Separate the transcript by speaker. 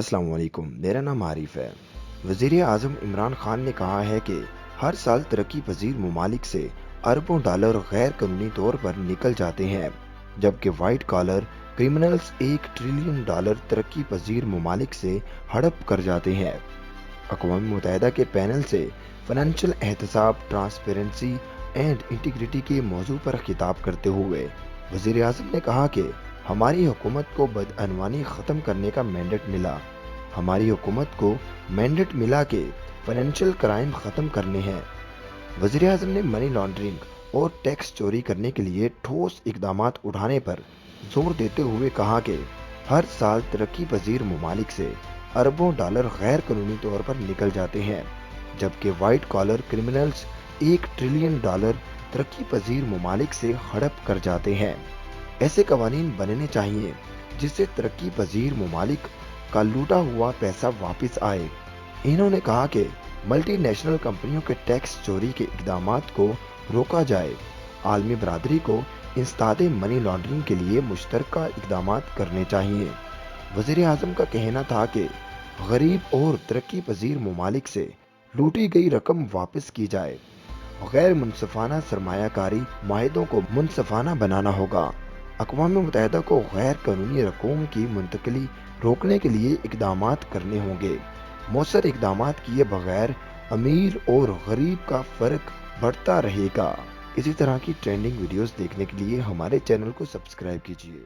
Speaker 1: अस्सलाम वालेकुम, मेरा नाम आरिफ है। वज़ीर आज़म इमरान खान ने कहा है कि हर साल तरक्की पजीर ममालिक से अरबों डॉलर गैर कानूनी तौर पर निकल जाते हैं, जबकि वाइट कॉलर क्रिमिनल्स $1 ट्रिलियन तरक्की पजीर ममालिक से हड़प कर जाते हैं। अक़वाम मुत्तहिदा के पैनल से फाइनेंशियल एहतसाब, ट्रांसपेरेंसी एंड इंटीग्रिटी के मौजू पर खिताब करते हुए वज़ीर आज़म ने कहा कि हमारी हुकूमत को बदअनवानी ख़त्म करने का मैंडेट मिला। हमारी हुकूमत को मैंडेट मिला कि फाइनेंशियल क्राइम ख़त्म करने हैं। वज़ीर आज़म ने मनी लॉन्ड्रिंग और टैक्स चोरी करने के लिए ठोस इकदामात उठाने पर जोर देते हुए कहा कि हर साल तरक्की पजीर ममालिक से अरबों डॉलर गैर कानूनी तौर पर निकल जाते हैं, जबकि वाइट कॉलर क्रिमिनल्स $1 ट्रिलियन तरक्की पजीर ममालिक से हड़प कर जाते हैं। ऐसे कवानीन बनने चाहिए जिससे तरक्की पजीर ममालिक का लूटा हुआ पैसा वापस आए। इन्होंने कहा कि मल्टी नेशनल कंपनियों के टैक्स चोरी के इकदामात को रोका जाए। आलमी बरादरी को इंसदाद मनी लॉन्ड्रिंग के लिए मुश्तरका इकदामात करने चाहिए। वज़ीर आज़म का कहना था कि गरीब और तरक्की पजीर ममालिक से लूटी गई रकम वापस की जाए। गैर मुनसफाना सरमायाकारी माहिदों को मुनसफाना बनाना होगा। अक़वाम मुत्तहिदा को गैर कानूनी रकूम की मुंतकली रोकने के लिए इकदामात करने होंगे। मौसर इकदामात किए बगैर अमीर और गरीब का फ़र्क बढ़ता रहेगा। इसी तरह की ट्रेंडिंग वीडियोस देखने के लिए हमारे चैनल को सब्सक्राइब कीजिए।